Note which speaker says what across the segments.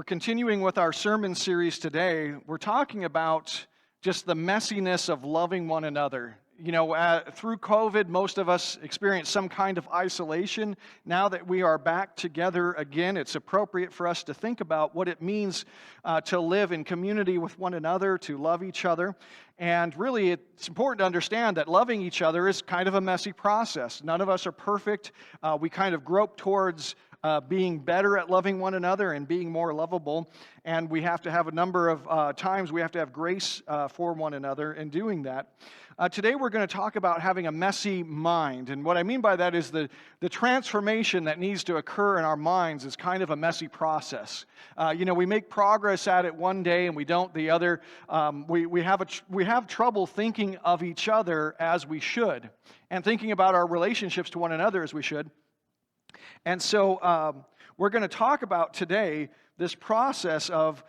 Speaker 1: continuing with our sermon series today. We're talking about just the messiness of loving one another. You know, through COVID, most of us experienced some kind of isolation. Now that we are back together again, it's appropriate for us to think about what it means to live in community with one another, to love each other. And really, it's important to understand that loving each other is kind of a messy process. None of us are perfect. We kind of grope towards being better at loving one another and being more lovable. And we have to have a number of times we have to have grace for one another in doing that. Today we're going to talk about having a messy mind. And what I mean by that is the transformation that needs to occur in our minds is kind of a messy process. We make progress at it one day and we don't the other. We have trouble thinking of each other as we should and thinking about our relationships to one another as we should. And so we're going to talk about today this process of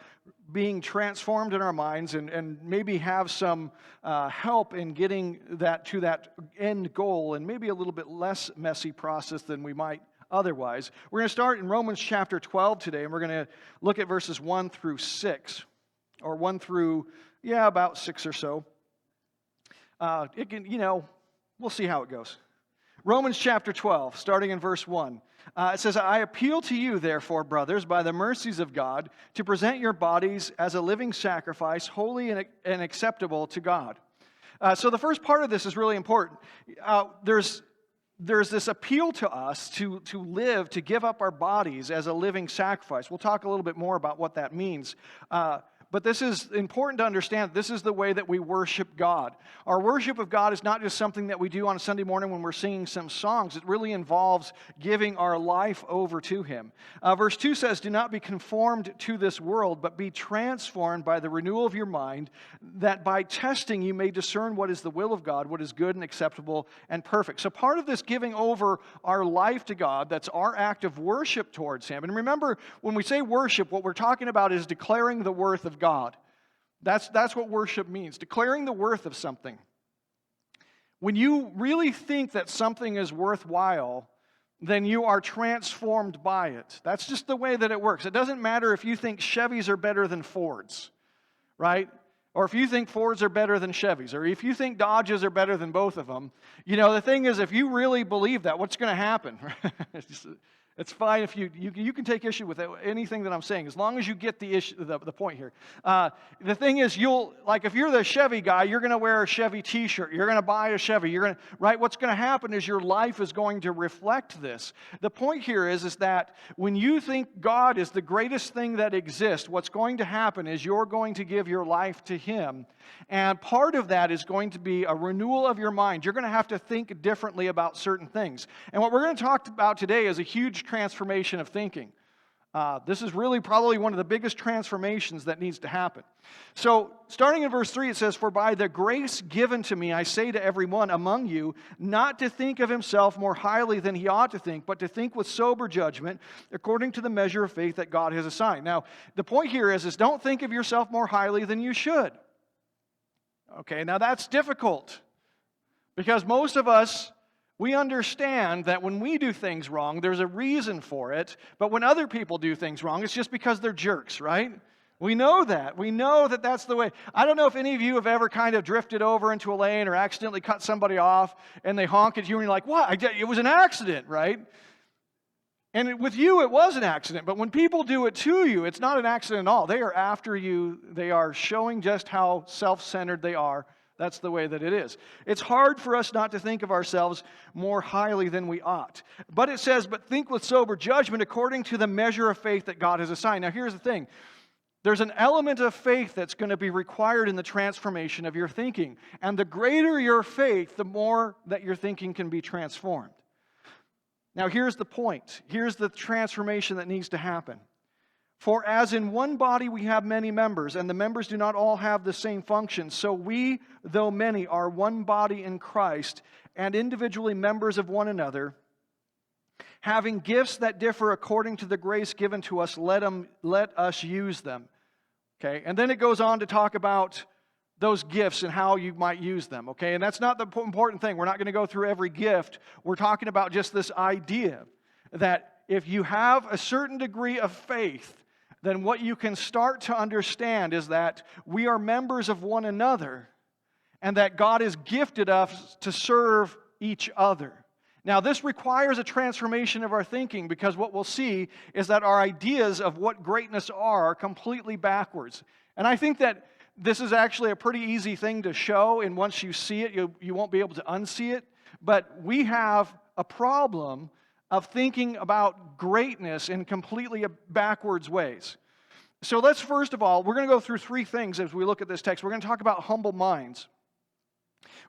Speaker 1: being transformed in our minds and maybe have some help in getting that to that end goal and maybe a little bit less messy process than we might otherwise. We're going to start in Romans chapter 12 today, and we're going to look at verses 1 through 6, or 1 through, about 6 or so. We'll see how it goes. Romans chapter 12, starting in verse 1. It says, I appeal to you, therefore, brothers, by the mercies of God, to present your bodies as a living sacrifice, holy and acceptable to God. So the first part of this is really important. There's this appeal to us to live, to give up our bodies as a living sacrifice. We'll talk a little bit more about what that means. But this is important to understand. This is the way that we worship God. Our worship of God is not just something that we do on a Sunday morning when we're singing some songs. It really involves giving our life over to Him. Verse 2 says, do not be conformed to this world, but be transformed by the renewal of your mind, that by testing you may discern what is the will of God, what is good and acceptable and perfect. So part of this giving over our life to God, that's our act of worship towards Him. And remember, when we say worship, what we're talking about is declaring the worth of God. That's what worship means, declaring the worth of something. When you really think that something is worthwhile, then you are transformed by it. That's just the way that it works. It doesn't matter if you think Chevys are better than Fords, right? Or if you think Fords are better than Chevys, or if you think Dodges are better than both of them. The thing is, if you really believe that, what's going to happen? It's fine if you can take issue with anything that I'm saying, as long as you get the point here. The thing is, if you're the Chevy guy, you're going to wear a Chevy T-shirt. You're going to buy a Chevy. Right? What's going to happen is your life is going to reflect this. The point here is that when you think God is the greatest thing that exists, what's going to happen is you're going to give your life to Him. And part of that is going to be a renewal of your mind. You're going to have to think differently about certain things. And what we're going to talk about today is a huge transformation of thinking. This is really probably one of the biggest transformations that needs to happen. So, starting in verse 3, it says, for by the grace given to me, I say to everyone among you, not to think of himself more highly than he ought to think, but to think with sober judgment, according to the measure of faith that God has assigned. Now, the point here is don't think of yourself more highly than you should. Okay, now that's difficult, because most of us, we understand that when we do things wrong, there's a reason for it, but when other people do things wrong, it's just because they're jerks, right? We know that. We know that that's the way. I don't know if any of you have ever kind of drifted over into a lane or accidentally cut somebody off, and they honk at you, and you're like, what? It was an accident, right? And with you, it was an accident, but when people do it to you, it's not an accident at all. They are after you. They are showing just how self-centered they are. That's the way that it is. It's hard for us not to think of ourselves more highly than we ought. But it says, but think with sober judgment according to the measure of faith that God has assigned. Now here's the thing. There's an element of faith that's going to be required in the transformation of your thinking. And the greater your faith, the more that your thinking can be transformed. Now here's the point. Here's the transformation that needs to happen. For as in one body we have many members, and the members do not all have the same function, so we, though many, are one body in Christ, and individually members of one another, having gifts that differ according to the grace given to us, let us use them. Okay, and then it goes on to talk about those gifts and how you might use them, okay? And that's not the important thing. We're not going to go through every gift. We're talking about just this idea that if you have a certain degree of faith, then what you can start to understand is that we are members of one another and that God has gifted us to serve each other. Now, this requires a transformation of our thinking, because what we'll see is that our ideas of what greatness are completely backwards. And I think that this is actually a pretty easy thing to show, and once you see it, you won't be able to unsee it. But we have a problem of thinking about greatness in completely backwards ways. So let's first of all, we're going to go through three things as we look at this text. We're going to talk about humble minds.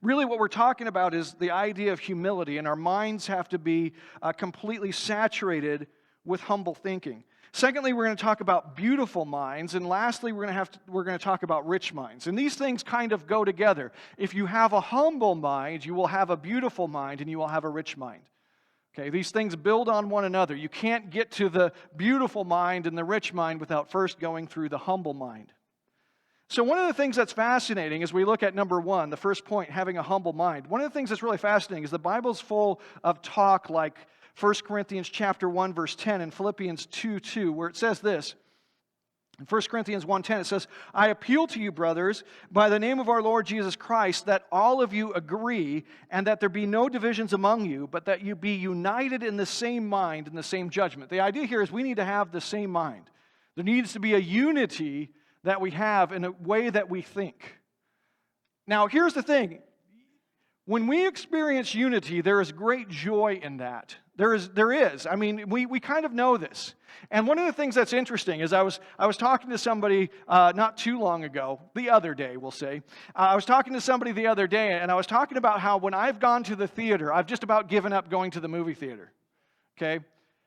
Speaker 1: Really what we're talking about is the idea of humility, and our minds have to be completely saturated with humble thinking. Secondly, we're going to talk about beautiful minds, and lastly, we're going to talk about rich minds. And these things kind of go together. If you have a humble mind, you will have a beautiful mind, and you will have a rich mind. Okay, these things build on one another. You can't get to the beautiful mind and the rich mind without first going through the humble mind. So one of the things that's fascinating as we look at number one, the first point, having a humble mind, one of the things that's really fascinating is the Bible's full of talk like 1 Corinthians chapter 1, verse 10 and Philippians 2:2, where it says this. In 1 Corinthians 1:10, it says, I appeal to you, brothers, by the name of our Lord Jesus Christ, that all of you agree, and that there be no divisions among you, but that you be united in the same mind and the same judgment. The idea here is we need to have the same mind. There needs to be a unity that we have in a way that we think. Now, here's the thing. When we experience unity, there is great joy in that. There is. I mean, we kind of know this. And one of the things that's interesting is I was talking to somebody not too long ago, the other day, we'll say. I was talking to somebody the other day, and I was talking about how when I've gone to the theater, I've just about given up going to the movie theater. Okay?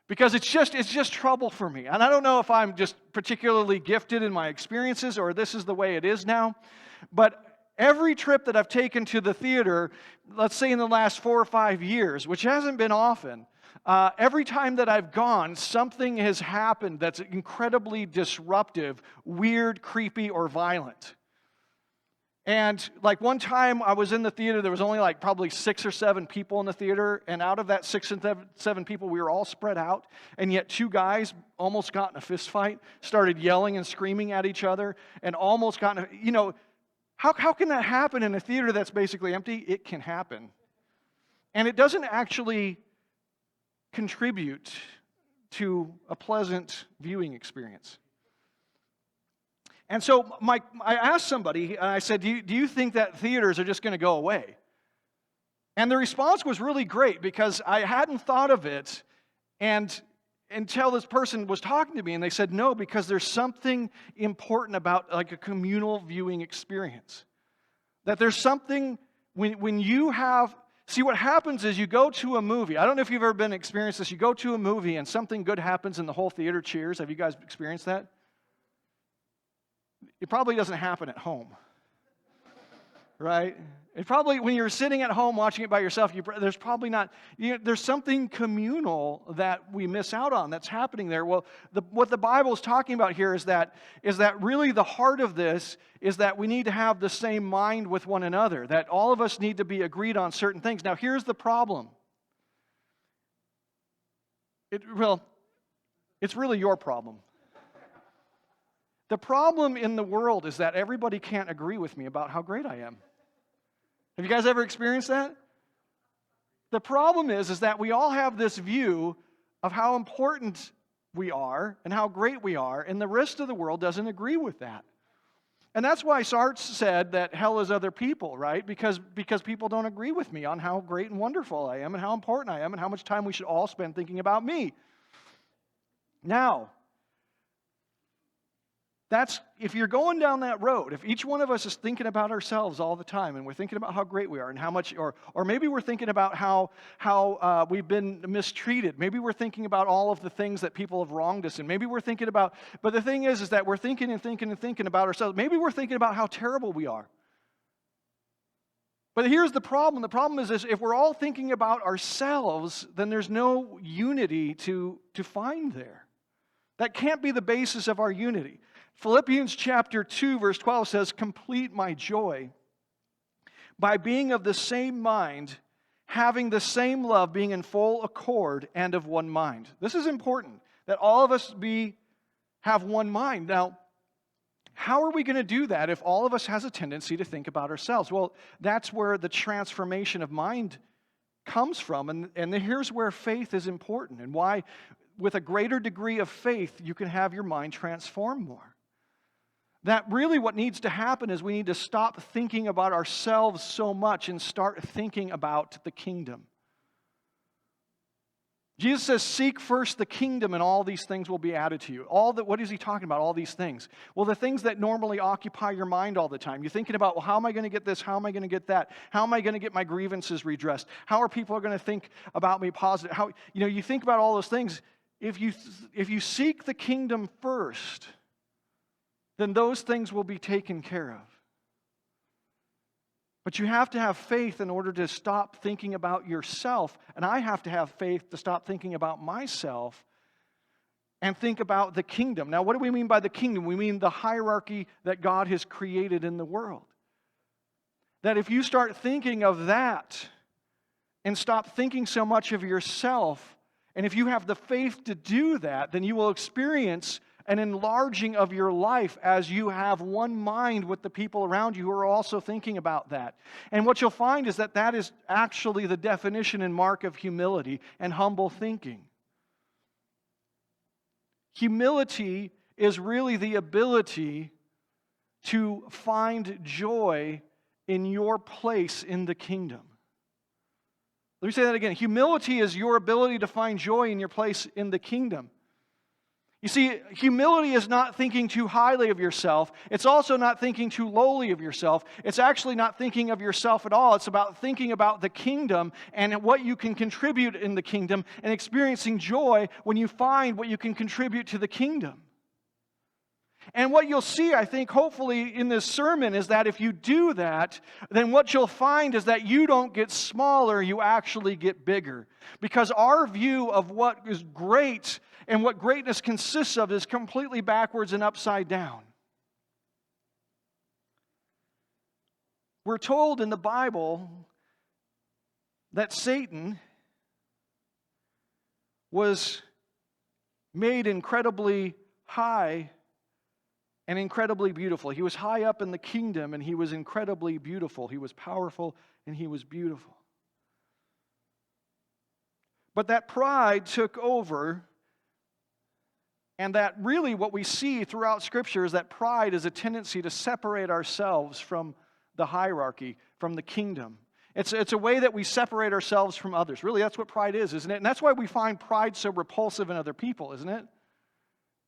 Speaker 1: Because it's just trouble for me. And I don't know if I'm just particularly gifted in my experiences or this is the way it is now. But every trip that I've taken to the theater, let's say in the last 4 or 5 years, which hasn't been often, every time that I've gone, something has happened that's incredibly disruptive, weird, creepy, or violent. And like one time I was in the theater, there was only like probably 6 or 7 people in the theater, and out of that 6 and 7 people, we were all spread out, and yet 2 guys almost got in a fist fight, started yelling and screaming at each other, and almost got in a, how can that happen in a theater that's basically empty? It can happen. And it doesn't actually contribute to a pleasant viewing experience. And so I asked somebody, and I said, do you think that theaters are just going to go away? And the response was really great, because I hadn't thought of it until this person was talking to me, and they said, no, because there's something important about like a communal viewing experience. That there's something, when you have, see what happens is you go to a movie. I don't know if you've ever experienced this. You go to a movie and something good happens and the whole theater cheers. Have you guys experienced that? It probably doesn't happen at home, right? It probably, when you're sitting at home watching it by yourself, there's probably not, there's something communal that we miss out on that's happening there. Well, what the Bible is talking about here is that really the heart of this is that we need to have the same mind with one another, that all of us need to be agreed on certain things. Now, here's the problem. It's really your problem. The problem in the world is that everybody can't agree with me about how great I am. Have you guys ever experienced that? The problem is that we all have this view of how important we are and how great we are, and the rest of the world doesn't agree with that. And that's why Sartre said that hell is other people, right? Because people don't agree with me on how great and wonderful I am and how important I am and how much time we should all spend thinking about me. Now, if you're going down that road, if each one of us is thinking about ourselves all the time and we're thinking about how great we are and how much, or maybe we're thinking about how we've been mistreated. Maybe we're thinking about all of the things that people have wronged us in. Maybe we're thinking about, but the thing is that we're thinking and thinking and thinking about ourselves. Maybe we're thinking about how terrible we are. But here's the problem. The problem is if we're all thinking about ourselves, then there's no unity to find there. That can't be the basis of our unity. Philippians chapter 2, verse 12 says, complete my joy by being of the same mind, having the same love, being in full accord and of one mind. This is important, that all of us be have one mind. Now, how are we going to do that if all of us has a tendency to think about ourselves? Well, that's where the transformation of mind comes from. And here's where faith is important and why with a greater degree of faith you can have your mind transform more. That really what needs to happen is we need to stop thinking about ourselves so much and start thinking about the kingdom. Jesus says, seek first the kingdom and all these things will be added to you. What is he talking about, all these things? Well, the things that normally occupy your mind all the time. You're thinking about, well, how am I going to get this? How am I going to get that? How am I going to get my grievances redressed? How are people going to think about me positive? You think about all those things. If you seek the kingdom first, then those things will be taken care of. But you have to have faith in order to stop thinking about yourself. And I have to have faith to stop thinking about myself and think about the kingdom. Now, what do we mean by the kingdom? We mean the hierarchy that God has created in the world. That if you start thinking of that and stop thinking so much of yourself, and if you have the faith to do that, then you will experience an enlarging of your life as you have one mind with the people around you who are also thinking about that. And what you'll find is that that is actually the definition and mark of humility and humble thinking. Humility is really the ability to find joy in your place in the kingdom. Let me say that again. Humility is your ability to find joy in your place in the kingdom. You see, humility is not thinking too highly of yourself. It's also not thinking too lowly of yourself. It's actually not thinking of yourself at all. It's about thinking about the kingdom and what you can contribute in the kingdom and experiencing joy when you find what you can contribute to the kingdom. And what you'll see, I think, hopefully in this sermon is that if you do that, then what you'll find is that you don't get smaller, you actually get bigger. Because our view of what is great and what greatness consists of is completely backwards and upside down. We're told in the Bible that Satan was made incredibly high and incredibly beautiful. He was high up in the kingdom and he was incredibly beautiful. He was powerful and he was beautiful. But that pride took over, and that really what we see throughout Scripture is that pride is a tendency to separate ourselves from the hierarchy, from the kingdom. It's a way that we separate ourselves from others. Really, that's what pride is, isn't it? And that's why we find pride so repulsive in other people, isn't it?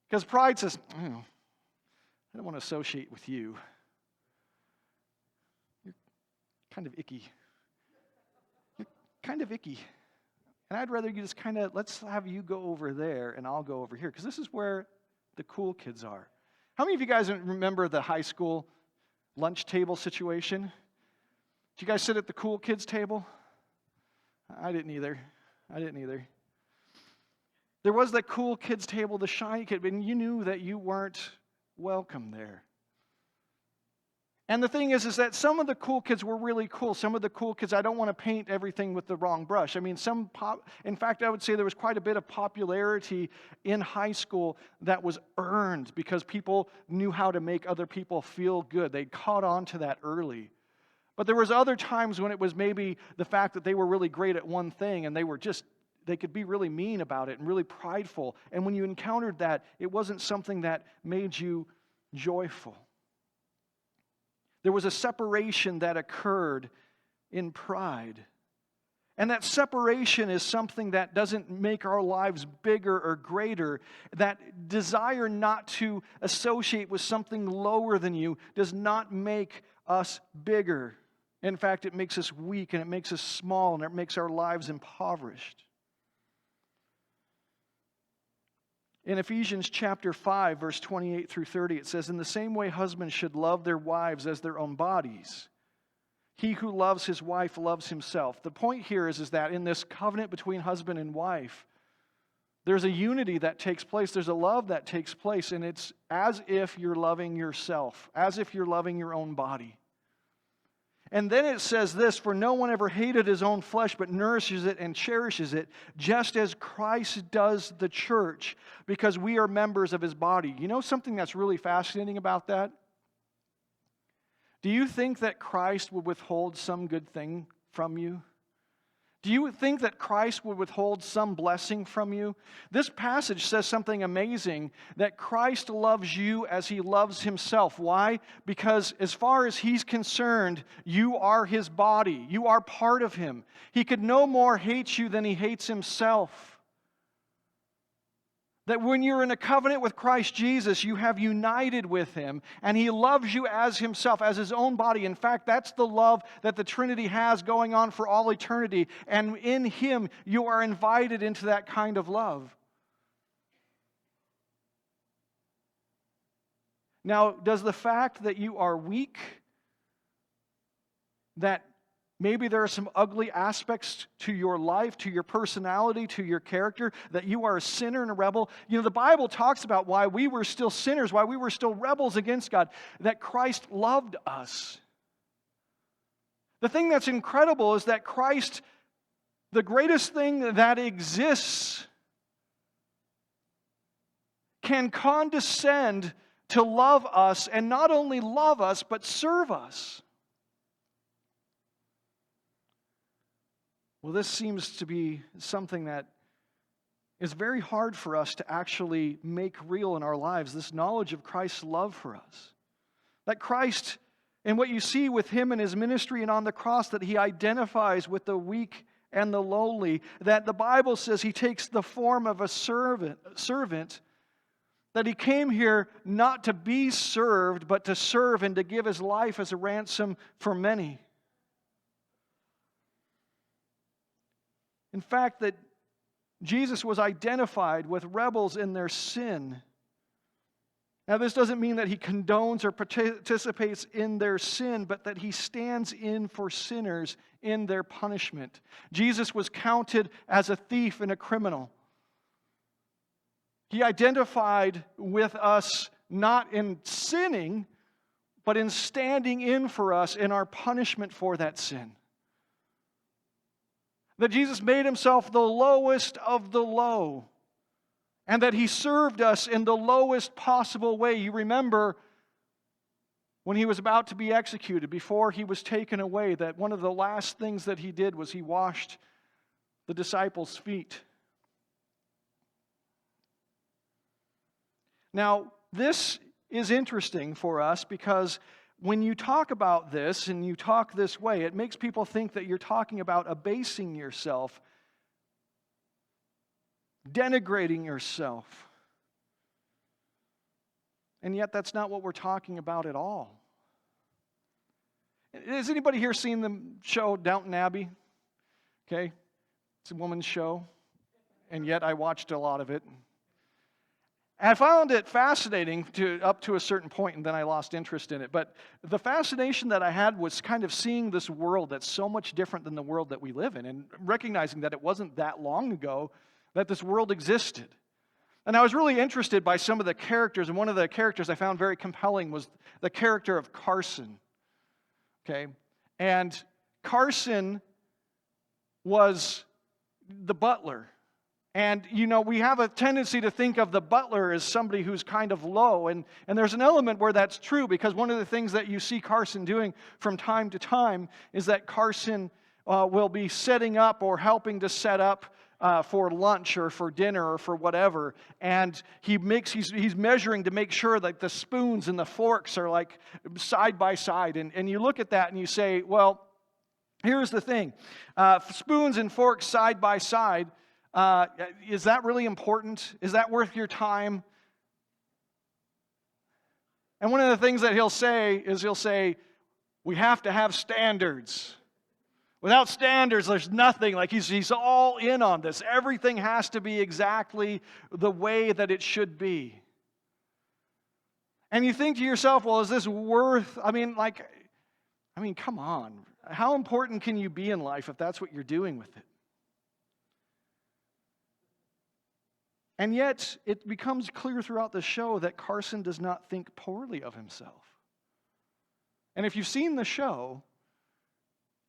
Speaker 1: Because pride says, I don't want to associate with you. You're kind of icky. You're kind of icky. And I'd rather you just let's have you go over there and I'll go over here. Because this is where the cool kids are. How many of you guys remember the high school lunch table situation? Did you guys sit at the cool kids table? I didn't either. There was that cool kids table, the shiny kid, and you knew that you weren't welcome there. And the thing is that some of the cool kids were really cool. Some of the cool kids, I don't want to paint everything with the wrong brush. I mean, in fact, I would say there was quite a bit of popularity in high school that was earned because people knew how to make other people feel good. They caught on to that early. But there was other times when it was maybe the fact that they were really great at one thing and they could be really mean about it and really prideful. And when you encountered that, it wasn't something that made you joyful. There was a separation that occurred in pride. And that separation is something that doesn't make our lives bigger or greater. That desire not to associate with something lower than you does not make us bigger. In fact, it makes us weak and it makes us small and it makes our lives impoverished. In Ephesians chapter 5, verse 28 through 30, it says, "In the same way husbands should love their wives as their own bodies. He who loves his wife loves himself." The point here is that in this covenant between husband and wife, there's a unity that takes place. There's a love that takes place, and it's as if you're loving yourself, as if you're loving your own body. And then it says this, for no one ever hated his own flesh, but nourishes it and cherishes it, just as Christ does the church, because we are members of his body. You know something that's really fascinating about that? Do you think that Christ would withhold some good thing from you? Do you think that Christ would withhold some blessing from you? This passage says something amazing, that Christ loves you as he loves himself. Why? Because as far as he's concerned, you are his body. You are part of him. He could no more hate you than he hates himself. That when you're in a covenant with Christ Jesus, you have united with him, and he loves you as himself, as his own body. In fact, that's the love that the Trinity has going on for all eternity, and in him you are invited into that kind of love. Now, does the fact that you are weak, that maybe there are some ugly aspects to your life, to your personality, to your character, that you are a sinner and a rebel? You know, the Bible talks about why we were still sinners, why we were still rebels against God, that Christ loved us. The thing that's incredible is that Christ, the greatest thing that exists, can condescend to love us, and not only love us, but serve us. Well, this seems to be something that is very hard for us to actually make real in our lives, this knowledge of Christ's love for us. That Christ, and what you see with him in his ministry and on the cross, that he identifies with the weak and the lowly, that the Bible says he takes the form of a servant, that he came here not to be served, but to serve and to give his life as a ransom for many. In fact, that Jesus was identified with rebels in their sin. Now, this doesn't mean that he condones or participates in their sin, but that he stands in for sinners in their punishment. Jesus was counted as a thief and a criminal. He identified with us not in sinning, but in standing in for us in our punishment for that sin. That Jesus made himself the lowest of the low, and that he served us in the lowest possible way. You remember when he was about to be executed, before he was taken away, that one of the last things that he did was he washed the disciples' feet. Now, this is interesting for us because when you talk about this and you talk this way, it makes people think that you're talking about abasing yourself, denigrating yourself. And yet that's not what we're talking about at all. Has anybody here seen the show Downton Abbey? Okay, it's a woman's show, and yet I watched a lot of it. I found it fascinating up to a certain point, and then I lost interest in it. But the fascination that I had was kind of seeing this world that's so much different than the world that we live in, and recognizing that it wasn't that long ago that this world existed. And I was really interested by some of the characters, and one of the characters I found very compelling was the character of Carson. Okay? And Carson was the butler. And, you know, we have a tendency to think of the butler as somebody who's kind of low. And there's an element where that's true, because one of the things that you see Carson doing from time to time is that Carson will be setting up or helping to set up for lunch or for dinner or for whatever. And he's measuring to make sure that the spoons and the forks are like side by side. And you look at that and you say, well, here's the thing. Spoons and forks side by side, is that really important? Is that worth your time? And one of the things that he'll say, we have to have standards. Without standards, there's nothing. Like he's all in on this. Everything has to be exactly the way that it should be. And you think to yourself, well, is this worth, come on. How important can you be in life if that's what you're doing with it? And yet, it becomes clear throughout the show that Carson does not think poorly of himself. And if you've seen the show,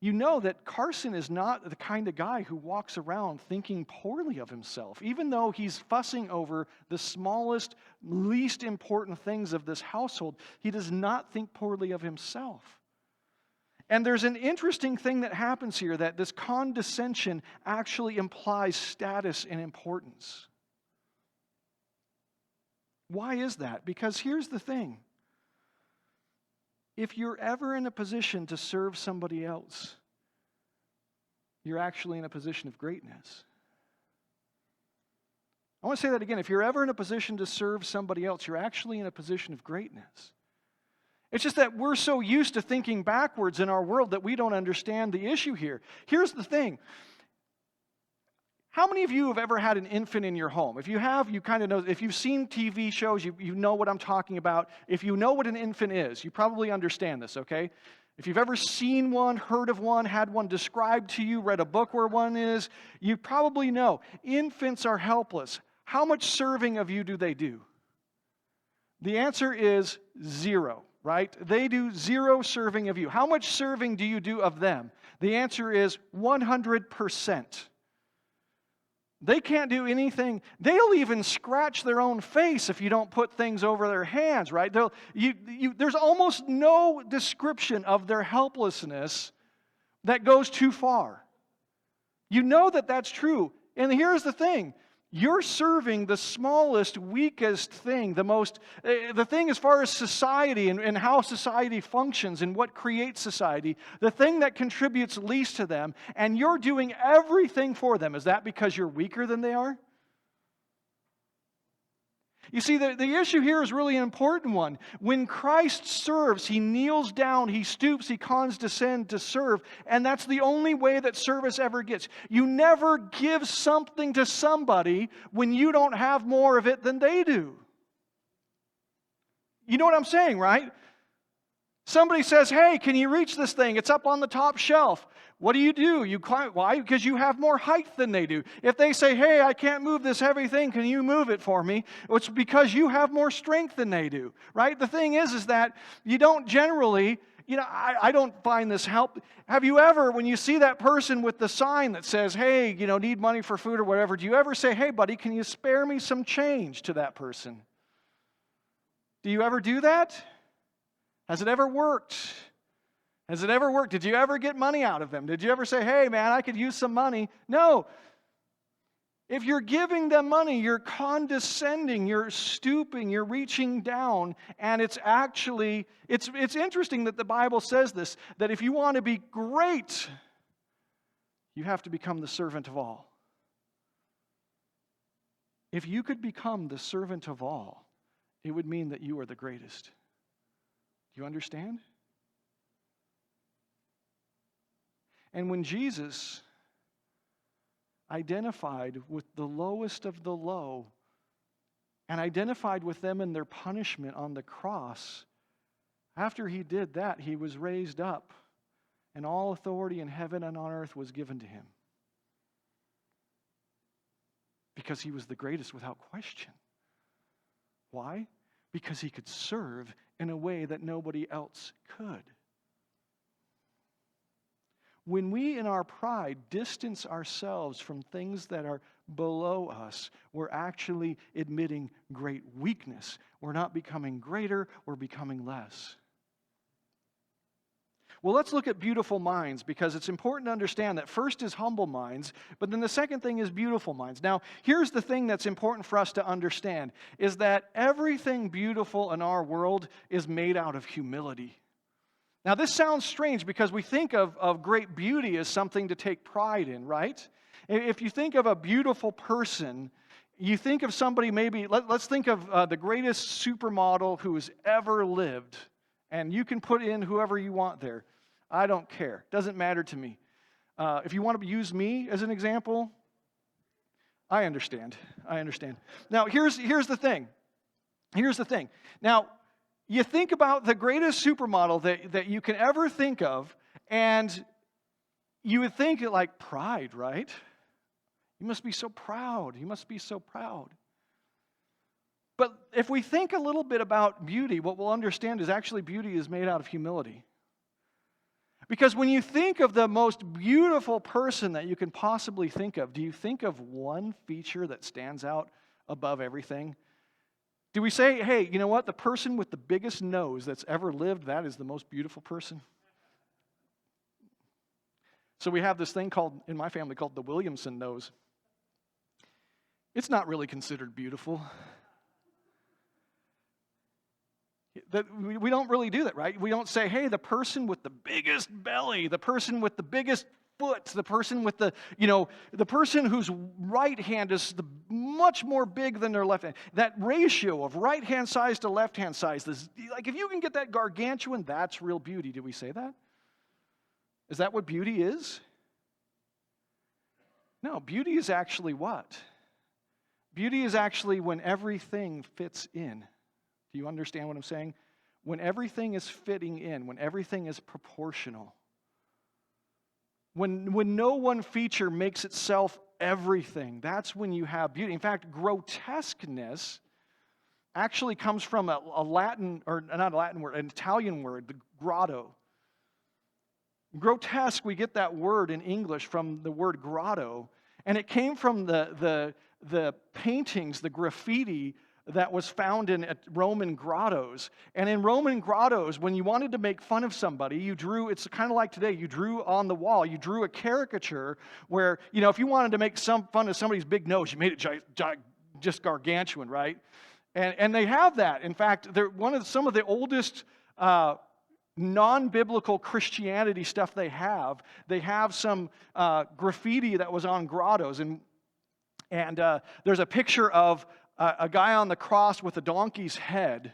Speaker 1: you know that Carson is not the kind of guy who walks around thinking poorly of himself. Even though he's fussing over the smallest, least important things of this household, he does not think poorly of himself. And there's an interesting thing that happens here, that this condescension actually implies status and importance. Why is that? Because here's the thing. If you're ever in a position to serve somebody else, you're actually in a position of greatness. I want to say that again. If you're ever in a position to serve somebody else, you're actually in a position of greatness. It's just that we're so used to thinking backwards in our world that we don't understand the issue here. Here's the thing. How many of you have ever had an infant in your home? If you have, you kind of know. If you've seen TV shows, you know what I'm talking about. If you know what an infant is, you probably understand this, okay? If you've ever seen one, heard of one, had one described to you, read a book where one is, you probably know. Infants are helpless. How much serving of you do they do? The answer is 0. Right? They do 0 serving of you. How much serving do you do of them? The answer is 100%. They can't do anything. They'll even scratch their own face if you don't put things over their hands, right? There's almost no description of their helplessness that goes too far. You know that that's true. And here's the thing. You're serving the smallest, weakest thing, the thing as far as society and how society functions and what creates society, the thing that contributes least to them, and you're doing everything for them. Is that because you're weaker than they are? You see, the issue here is really an important one. When Christ serves, He kneels down, He stoops, He condescends to serve, and that's the only way that service ever gets. You never give something to somebody when you don't have more of it than they do. You know what I'm saying, right? Somebody says, hey, can you reach this thing? It's up on the top shelf. What do? You climb. Why? Because you have more height than they do. If they say, hey, I can't move this heavy thing, can you move it for me? It's because you have more strength than they do, right? The thing is that you don't generally, I don't find this help. Have you ever, when you see that person with the sign that says, hey, need money for food or whatever, do you ever say, hey, buddy, can you spare me some change to that person? Do you ever do that? Has it ever worked? Has it ever worked? Did you ever get money out of them? Did you ever say, hey, man, I could use some money? No. If you're giving them money, you're condescending, you're stooping, you're reaching down, and it's interesting that the Bible says this, that if you want to be great, you have to become the servant of all. If you could become the servant of all, it would mean that you are the greatest. Do you understand? And when Jesus identified with the lowest of the low and identified with them in their punishment on the cross, after He did that, He was raised up, and all authority in heaven and on earth was given to Him. Because He was the greatest without question. Why? Because He could serve in a way that nobody else could. When we, in our pride, distance ourselves from things that are below us, we're actually admitting great weakness. We're not becoming greater, we're becoming less. Well, let's look at beautiful minds, because it's important to understand that first is humble minds, but then the second thing is beautiful minds. Now, here's the thing that's important for us to understand, is that everything beautiful in our world is made out of humility. Now, this sounds strange because we think of great beauty as something to take pride in, right? If you think of a beautiful person, you think of somebody maybe, let's think of the greatest supermodel who has ever lived, and you can put in whoever you want there. I don't care. Doesn't matter to me. If you want to use me as an example, I understand. Now, here's the thing. Now, you think about the greatest supermodel that you can ever think of, and you would think like pride, right? You must be so proud. But if we think a little bit about beauty, what we'll understand is actually beauty is made out of humility. Because when you think of the most beautiful person that you can possibly think of, do you think of one feature that stands out above everything? Do we say, hey, you know what? The person with the biggest nose that's ever lived, that is the most beautiful person? So we have this thing called, in my family, called the Williamson nose. It's not really considered beautiful. We don't really do that, right? We don't say, hey, the person with the biggest belly, the person with the biggest foot, the person with the person whose right hand is much more big than their left hand. That ratio of right hand size to left hand size, like if you can get that gargantuan, that's real beauty. Do we say that? Is that what beauty is? No, beauty is actually what? Beauty is actually when everything fits in. Do you understand what I'm saying? When everything is fitting in, when everything is proportional. When no one feature makes itself everything, that's when you have beauty. In fact, grotesqueness actually comes from a Latin, or not a Latin word, an Italian word, the grotto. Grotesque, we get that word in English from the word grotto, and it came from the paintings, the graffiti that was found in Roman grottos. And in Roman grottos, when you wanted to make fun of somebody, you drew, it's kind of like today, you drew on the wall, you drew a caricature where, if you wanted to make some fun of somebody's big nose, you made it just gargantuan, right? And they have that. In fact, they're some of the oldest non-biblical Christianity stuff they have. They have some graffiti that was on grottos. And there's a picture of a guy on the cross with a donkey's head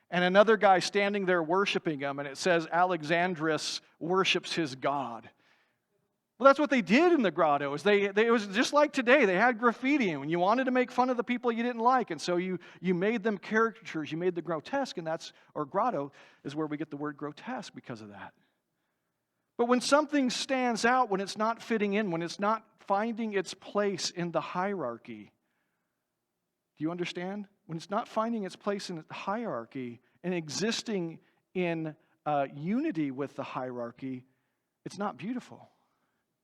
Speaker 1: and another guy standing there worshiping him, and it says Alexandrus worships his God. Well, that's what they did in the grottos. It was just like today. They had graffiti, and when you wanted to make fun of the people you didn't like, and so you made them caricatures, you made the grotesque, and grotto is where we get the word grotesque because of that. But when something stands out, when it's not fitting in, when it's not finding its place in the hierarchy, do you understand? When it's not finding its place in the hierarchy and existing in unity with the hierarchy, it's not beautiful.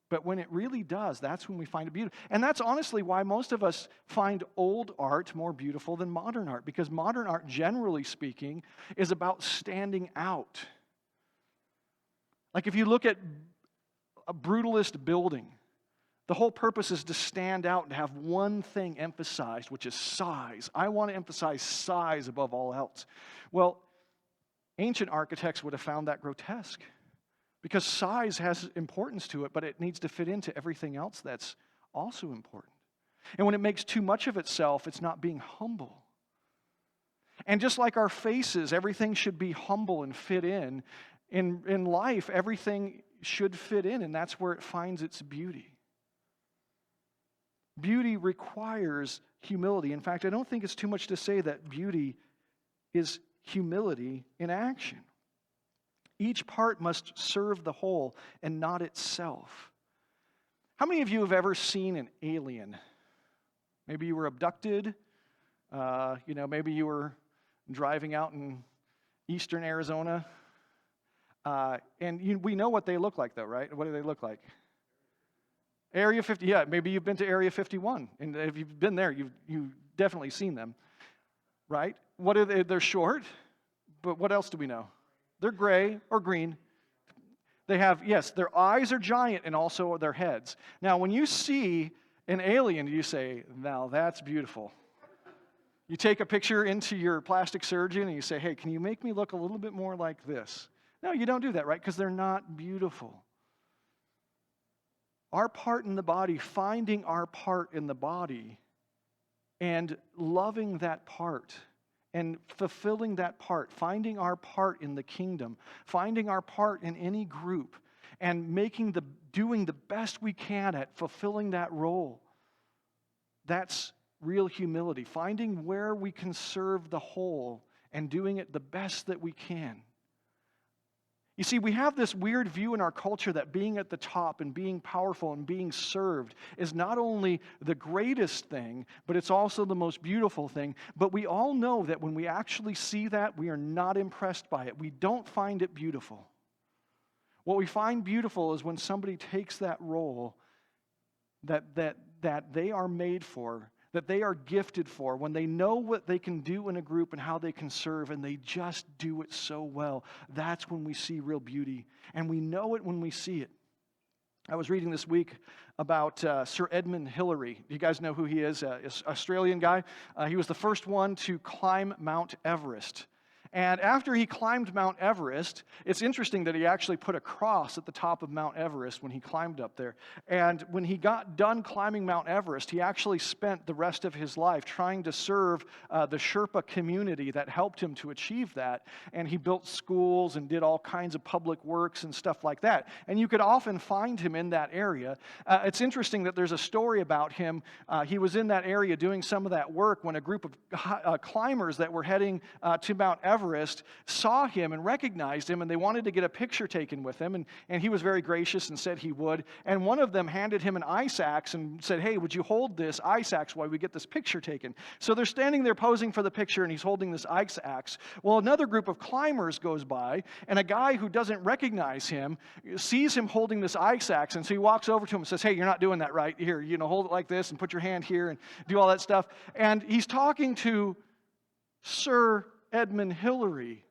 Speaker 1: But when it really does, that's when we find it beautiful. And that's honestly why most of us find old art more beautiful than modern art, because modern art, generally speaking, is about standing out. Like if you look at a brutalist building, the whole purpose is to stand out and have one thing emphasized, which is size. I want to emphasize size above all else. Well, ancient architects would have found that grotesque because size has importance to it, but it needs to fit into everything else that's also important. And when it makes too much of itself, it's not being humble. And just like our faces, everything should be humble and fit in. In life, everything should fit in, and that's where it finds its beauty. Beauty requires humility. In fact, I don't think it's too much to say that beauty is humility in action. Each part must serve the whole and not itself. How many of you have ever seen an alien? Maybe you were abducted. Maybe you were driving out in eastern Arizona. We know what they look like, though, right? What do they look like? Area 50, yeah, maybe you've been to Area 51. And if you've been there, you've definitely seen them, right? What are they? They're short, but what else do we know? They're gray or green. They have, yes, their eyes are giant and also their heads. Now, when you see an alien, you say, now that's beautiful. You take a picture into your plastic surgeon and you say, hey, can you make me look a little bit more like this? No, you don't do that, right? Because they're not beautiful. Our part in the body, finding our part in the body and loving that part and fulfilling that part, finding our part in the kingdom, finding our part in any group, and doing the best we can at fulfilling that role. That's real humility, finding where we can serve the whole and doing it the best that we can. You see, we have this weird view in our culture that being at the top and being powerful and being served is not only the greatest thing, but it's also the most beautiful thing. But we all know that when we actually see that, we are not impressed by it. We don't find it beautiful. What we find beautiful is when somebody takes that role that they are made for, that they are gifted for, when they know what they can do in a group and how they can serve, and they just do it so well. That's when we see real beauty, and we know it when we see it. I was reading this week about Sir Edmund Hillary. Do you guys know who he is? An Australian guy. He was the first one to climb Mount Everest. And after he climbed Mount Everest, it's interesting that he actually put a cross at the top of Mount Everest when he climbed up there. And when he got done climbing Mount Everest, he actually spent the rest of his life trying to serve the Sherpa community that helped him to achieve that. And he built schools and did all kinds of public works and stuff like that. And you could often find him in that area. It's interesting that there's a story about him. He was in that area doing some of that work when a group of climbers that were heading to Mount Everest saw him and recognized him, and they wanted to get a picture taken with him, and he was very gracious and said he would. And one of them handed him an ice axe and said, "Hey, would you hold this ice axe while we get this picture taken?" So they're standing there posing for the picture, and he's holding this ice axe. Well, another group of climbers goes by, and a guy who doesn't recognize him sees him holding this ice axe, and so he walks over to him and says, "Hey, you're not doing that right. Here, hold it like this and put your hand here and do all that stuff." And he's talking to Sir Edmund Hillary.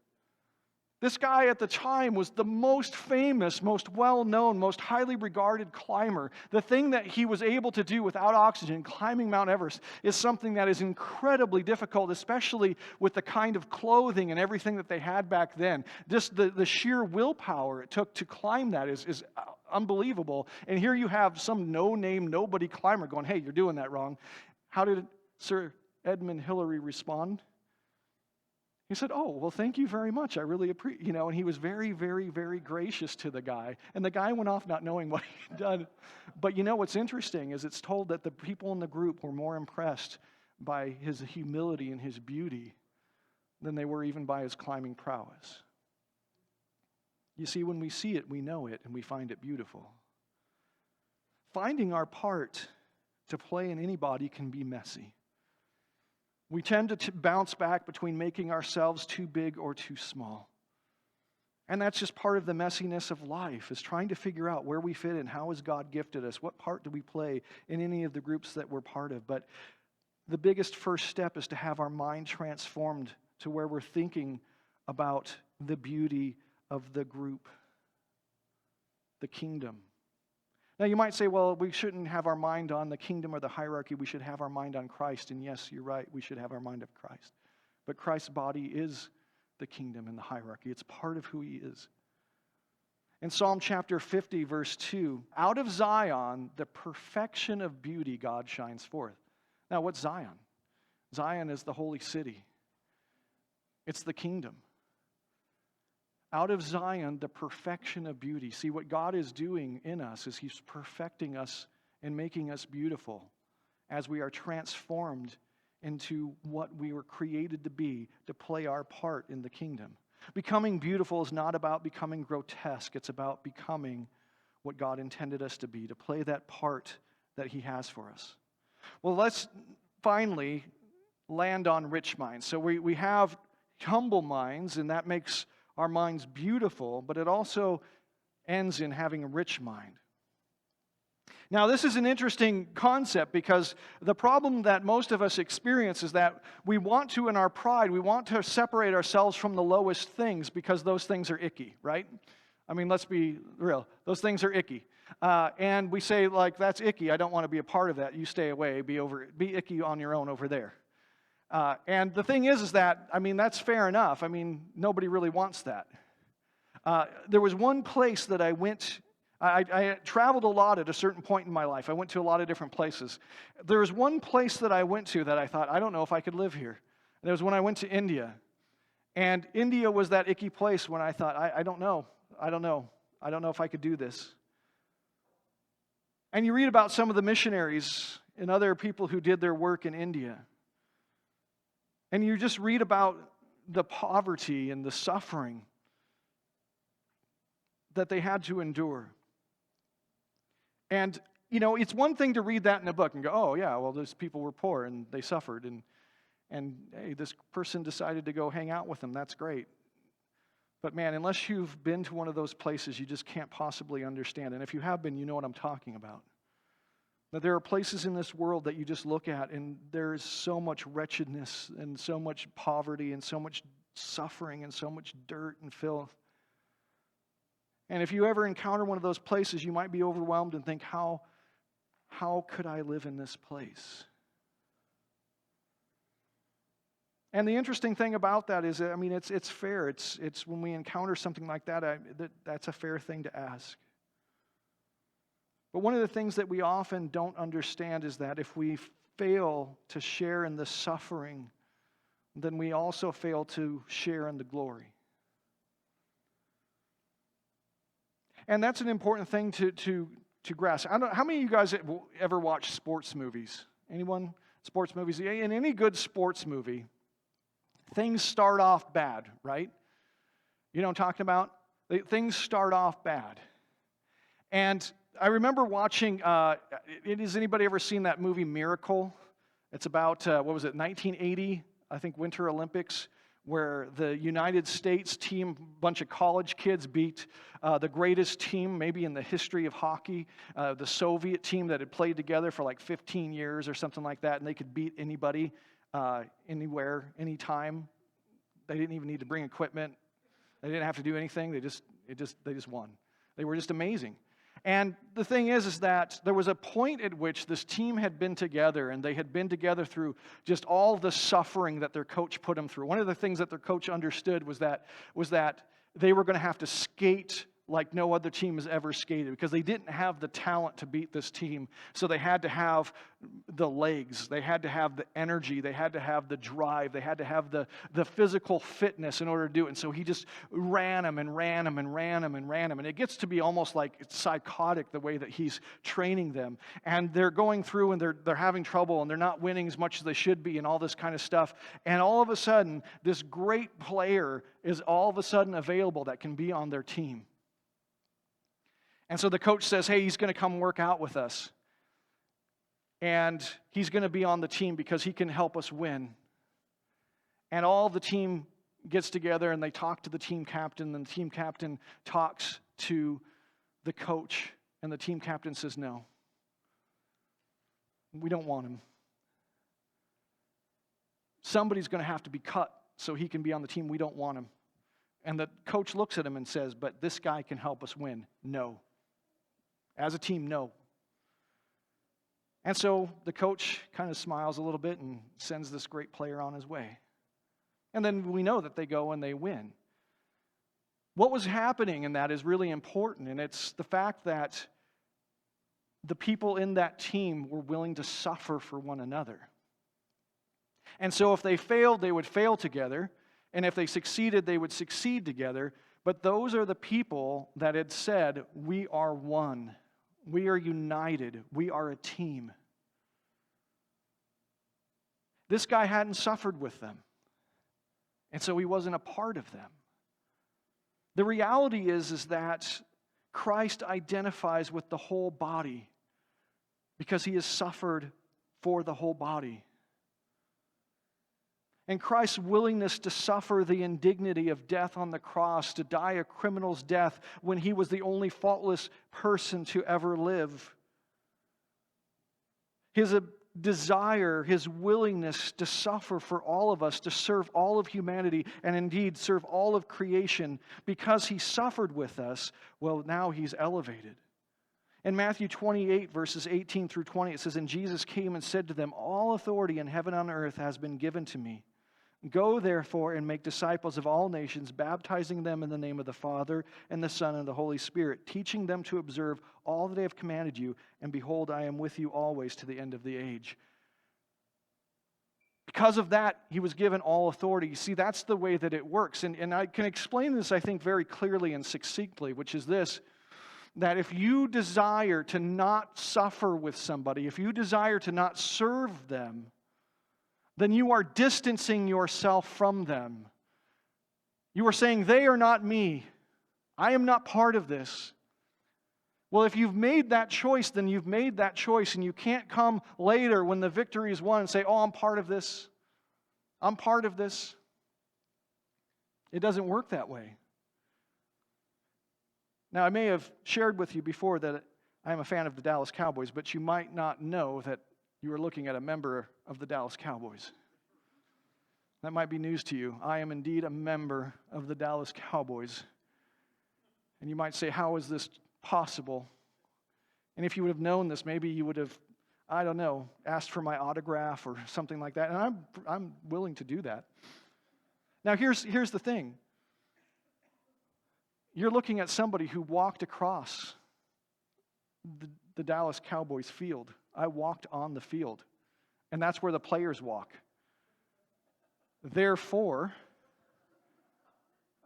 Speaker 1: This guy at the time was the most famous, most well-known, most highly regarded climber. The thing that he was able to do without oxygen, climbing Mount Everest, is something that is incredibly difficult, especially with the kind of clothing and everything that they had back then. Just the sheer willpower it took to climb that is unbelievable. And here you have some no-name, nobody climber going, "Hey, you're doing that wrong." How did Sir Edmund Hillary respond? He said, "Oh, well, thank you very much. I really appreciate," and he was very, very, very gracious to the guy. And the guy went off not knowing what he'd done. But what's interesting is it's told that the people in the group were more impressed by his humility and his beauty than they were even by his climbing prowess. You see, when we see it, we know it, and we find it beautiful. Finding our part to play in anybody can be messy. We tend to bounce back between making ourselves too big or too small. And that's just part of the messiness of life, is trying to figure out where we fit in, how has God gifted us, what part do we play in any of the groups that we're part of. But the biggest first step is to have our mind transformed to where we're thinking about the beauty of the group, the kingdom. Now, you might say, well, we shouldn't have our mind on the kingdom or the hierarchy. We should have our mind on Christ. And yes, you're right. We should have our mind of Christ. But Christ's body is the kingdom and the hierarchy. It's part of who he is. In Psalm chapter 50, verse 2, "Out of Zion, the perfection of beauty, God shines forth." Now, what's Zion? Zion is the holy city. It's the kingdom. Out of Zion, the perfection of beauty. See, what God is doing in us is he's perfecting us and making us beautiful as we are transformed into what we were created to be, to play our part in the kingdom. Becoming beautiful is not about becoming grotesque. It's about becoming what God intended us to be, to play that part that he has for us. Well, let's finally land on rich minds. So we have humble minds, and that makes our minds beautiful, but it also ends in having a rich mind. Now, this is an interesting concept because the problem that most of us experience is that we want to, in our pride, we want to separate ourselves from the lowest things because those things are icky, right? I mean, let's be real. Those things are icky. And we say, like, that's icky. I don't want to be a part of that. You stay away. Be icky on your own over there. And the thing is that, I mean, that's fair enough. I mean, nobody really wants that. There was one place that I went. I traveled a lot at a certain point in my life. I went to a lot of different places. There was one place that I went to that I thought, I don't know if I could live here. And it was when I went to India. And India was that icky place when I thought, I don't know. I don't know if I could do this. And you read about some of the missionaries and other people who did their work in India. And you just read about the poverty and the suffering that they had to endure. And, it's one thing to read that in a book and go, oh, yeah, well, those people were poor and they suffered. And hey, this person decided to go hang out with them. That's great. But man, unless you've been to one of those places, you just can't possibly understand. And if you have been, you know what I'm talking about. That there are places in this world that you just look at and there is so much wretchedness and so much poverty and so much suffering and so much dirt and filth. And if you ever encounter one of those places, you might be overwhelmed and think, how could I live in this place? And the interesting thing about that is, I mean, it's fair. It's when we encounter something like that, that's a fair thing to ask. But one of the things that we often don't understand is that if we fail to share in the suffering, then we also fail to share in the glory. And that's an important thing to grasp. I don't know, how many of you guys ever watch sports movies? Anyone? Sports movies? In any good sports movie, things start off bad, right? You know what I'm talking about? Things start off bad. And I remember watching, has anybody ever seen that movie Miracle? It's about, 1980, I think, Winter Olympics, where the United States team, bunch of college kids, beat the greatest team maybe in the history of hockey, the Soviet team that had played together for like 15 years or something like that, and they could beat anybody, anywhere, anytime. They didn't even need to bring equipment. They didn't have to do anything. They just won. They were just amazing. And the thing is that there was a point at which this team had been together, and they had been together through just all the suffering that their coach put them through. One of the things that their coach understood was that they were going to have to skate like no other team has ever skated because they didn't have the talent to beat this team. So they had to have the legs, they had to have the energy, they had to have the drive, they had to have the physical fitness in order to do it. And so he just ran them and ran them and ran them and ran them. And it gets to be almost like it's psychotic the way that he's training them. And they're going through and they're having trouble and they're not winning as much as they should be and all this kind of stuff. And all of a sudden, this great player is all of a sudden available that can be on their team. And so the coach says, hey, he's going to come work out with us. And he's going to be on the team because he can help us win. And all the team gets together and they talk to the team captain. And the team captain talks to the coach. And the team captain says, no, we don't want him. Somebody's going to have to be cut so he can be on the team. We don't want him. And the coach looks at him and says, but this guy can help us win. No. As a team, no. And so the coach kind of smiles a little bit and sends this great player on his way. And then we know that they go and they win. What was happening in that is really important, and it's the fact that the people in that team were willing to suffer for one another. And so if they failed, they would fail together, and if they succeeded, they would succeed together. But those are the people that had said, we are one. We are united. We are a team. This guy hadn't suffered with them, and so he wasn't a part of them. The reality is that Christ identifies with the whole body because he has suffered for the whole body. And Christ's willingness to suffer the indignity of death on the cross, to die a criminal's death when he was the only faultless person to ever live. His desire, his willingness to suffer for all of us, to serve all of humanity, and indeed serve all of creation because he suffered with us, well, now he's elevated. In Matthew 28, verses 18 through 20, it says, and Jesus came and said to them, all authority in heaven and on earth has been given to me. Go, therefore, and make disciples of all nations, baptizing them in the name of the Father, and the Son, and the Holy Spirit, teaching them to observe all that I have commanded you, and behold, I am with you always to the end of the age. Because of that, he was given all authority. You see, that's the way that it works. And I can explain this, I think, very clearly and succinctly, which is this, that if you desire to not suffer with somebody, if you desire to not serve them, then you are distancing yourself from them. You are saying, they are not me. I am not part of this. Well, if you've made that choice, then you've made that choice, and you can't come later when the victory is won and say, oh, I'm part of this. I'm part of this. It doesn't work that way. Now, I may have shared with you before that I am a fan of the Dallas Cowboys, but you might not know that you are looking at a member of the Dallas Cowboys. That might be news to you. I am indeed a member of the Dallas Cowboys. And you might say, how is this possible? And if you would have known this, maybe you would have, I don't know, asked for my autograph or something like that. And I'm willing to do that. Now, here's the thing. You're looking at somebody who walked across the Dallas Cowboys field. I walked on the field. And that's where the players walk. Therefore,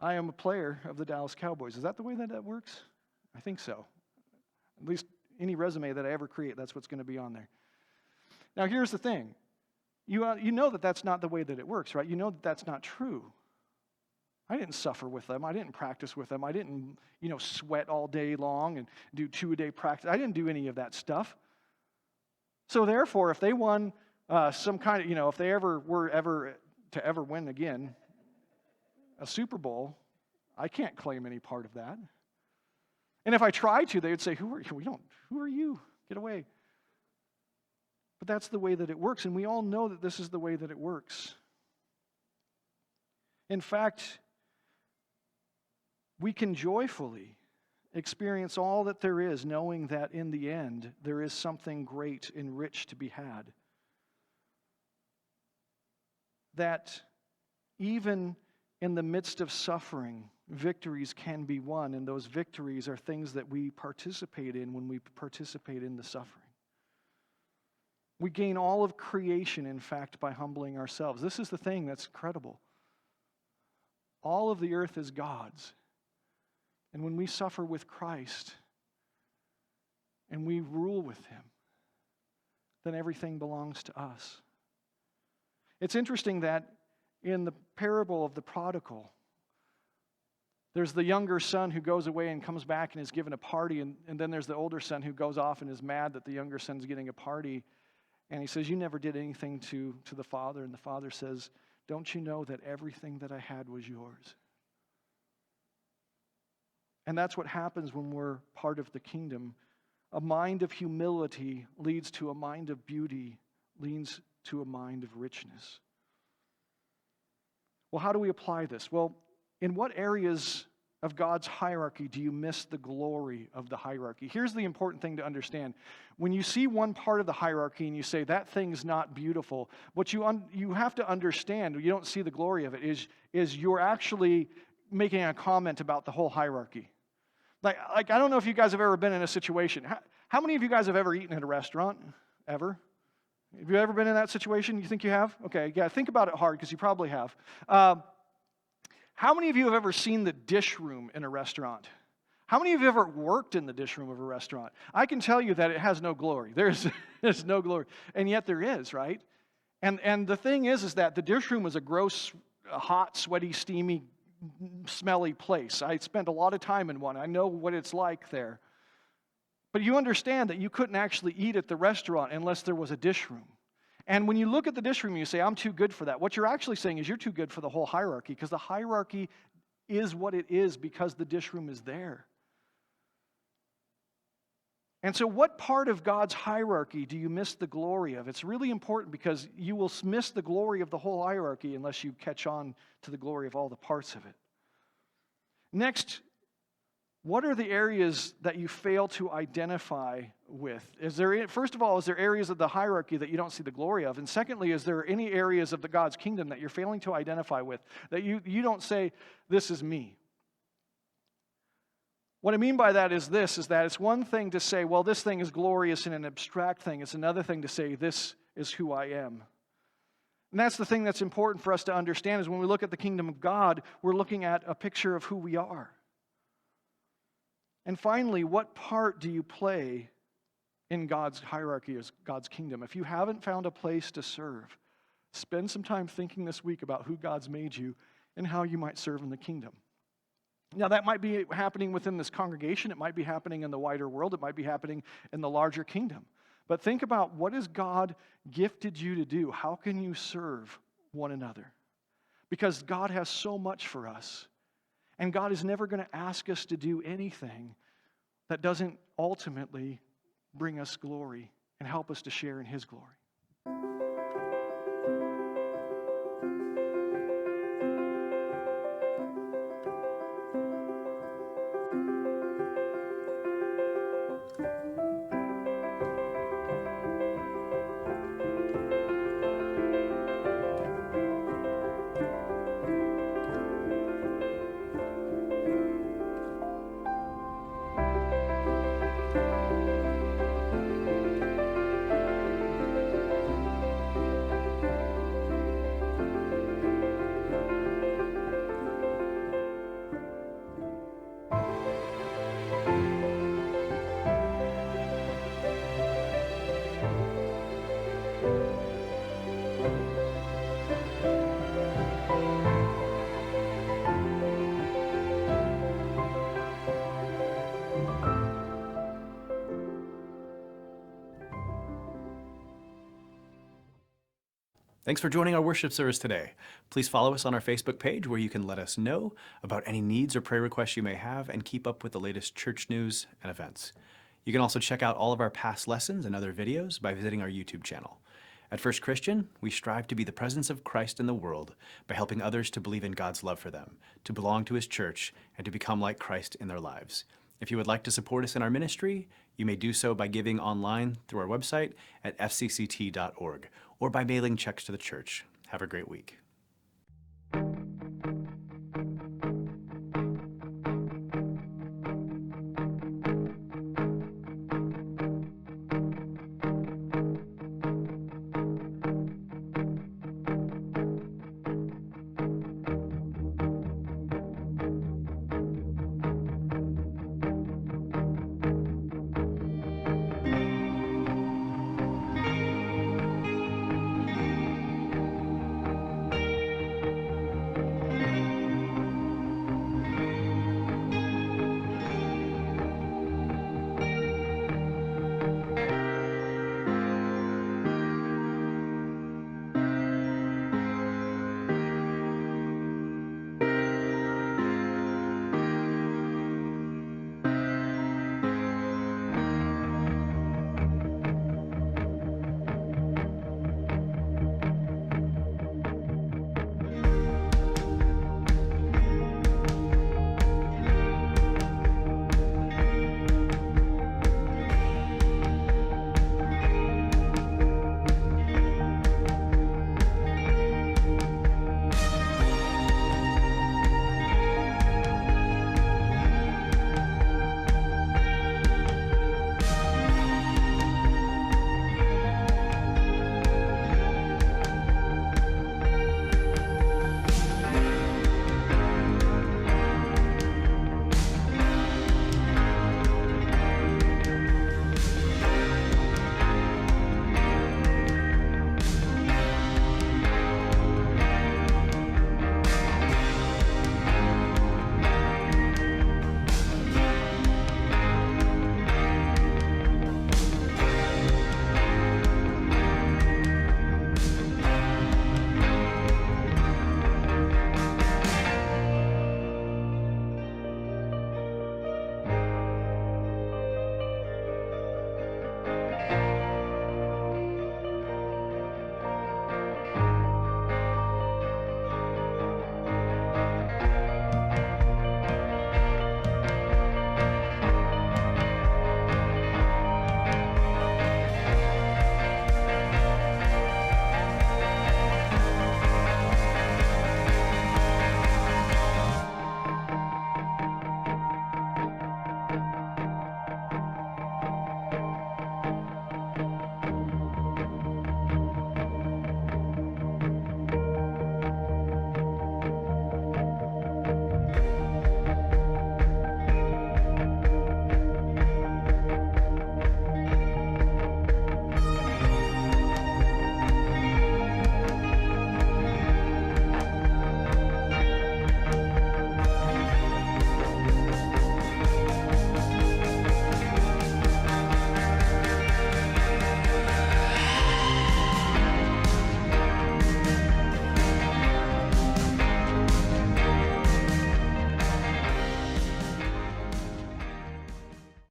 Speaker 1: I am a player of the Dallas Cowboys. Is that the way that works? I think so. At least any resume that I ever create, that's what's going to be on there. Now, here's the thing. You know that that's not the way that it works, right? You know that that's not true. I didn't suffer with them. I didn't practice with them. I didn't, sweat all day long and do 2-a-day practice. I didn't do any of that stuff. So therefore, if they won some kind of, if they were to win again a Super Bowl, I can't claim any part of that. And if I tried to, they would say, who are you? Get away. But that's the way that it works, and we all know that this is the way that it works. In fact, we can joyfully experience all that there is, knowing that in the end, there is something great and rich to be had. That even in the midst of suffering, victories can be won, and those victories are things that we participate in when we participate in the suffering. We gain all of creation, in fact, by humbling ourselves. This is the thing that's incredible. All of the earth is God's. And when we suffer with Christ and we rule with Him, then everything belongs to us. It's interesting that in the parable of the prodigal, there's the younger son who goes away and comes back and is given a party, and then there's the older son who goes off and is mad that the younger son's getting a party, and he says, you never did anything to the father, and the father says, don't you know that everything that I had was yours? And that's what happens when we're part of the kingdom. A mind of humility leads to a mind of beauty, leads to a mind of richness. Well, how do we apply this? Well, in what areas of God's hierarchy do you miss the glory of the hierarchy? Here's the important thing to understand. When you see one part of the hierarchy and you say, that thing's not beautiful, what you have to understand, you don't see the glory of it, is you're actually making a comment about the whole hierarchy. Like I don't know if you guys have ever been in a situation. How many of you guys have ever eaten at a restaurant? Ever? Have you ever been in that situation? You think you have? Okay, yeah, think about it hard because you probably have. How many of you have ever seen the dish room in a restaurant? How many of you have ever worked in the dish room of a restaurant? I can tell you that it has no glory. There's no glory. And yet there is, right? And the thing is that the dish room is a gross, hot, sweaty, steamy, smelly place. I spent a lot of time in one. I know what it's like there. But you understand that you couldn't actually eat at the restaurant unless there was a dish room. And when you look at the dish room and you say, I'm too good for that, what you're actually saying is you're too good for the whole hierarchy, because the hierarchy is what it is because the dish room is there. And so what part of God's hierarchy do you miss the glory of? It's really important because you will miss the glory of the whole hierarchy unless you catch on to the glory of all the parts of it. Next, what are the areas that you fail to identify with? First of all, is there areas of the hierarchy that you don't see the glory of? And secondly, is there any areas of the God's kingdom that you're failing to identify with, that you don't say, this is me? What I mean by that is that it's one thing to say, well, this thing is glorious in an abstract thing. It's another thing to say, this is who I am. And that's the thing that's important for us to understand, is when we look at the kingdom of God, we're looking at a picture of who we are. And finally, what part do you play in God's hierarchy as God's kingdom? If you haven't found a place to serve, spend some time thinking this week about who God's made you and how you might serve in the kingdom. Now, that might be happening within this congregation. It might be happening in the wider world. It might be happening in the larger kingdom. But think about, what has God gifted you to do? How can you serve one another? Because God has so much for us. And God is never going to ask us to do anything that doesn't ultimately bring us glory and help us to share in His glory.
Speaker 2: Thanks for joining our worship service today. Please follow us on our Facebook page where you can let us know about any needs or prayer requests you may have and keep up with the latest church news and events. You can also check out all of our past lessons and other videos by visiting our YouTube channel. At First Christian, we strive to be the presence of Christ in the world by helping others to believe in God's love for them, to belong to His church, and to become like Christ in their lives. If you would like to support us in our ministry, you may do so by giving online through our website at fcct.org or by mailing checks to the church. Have a great week.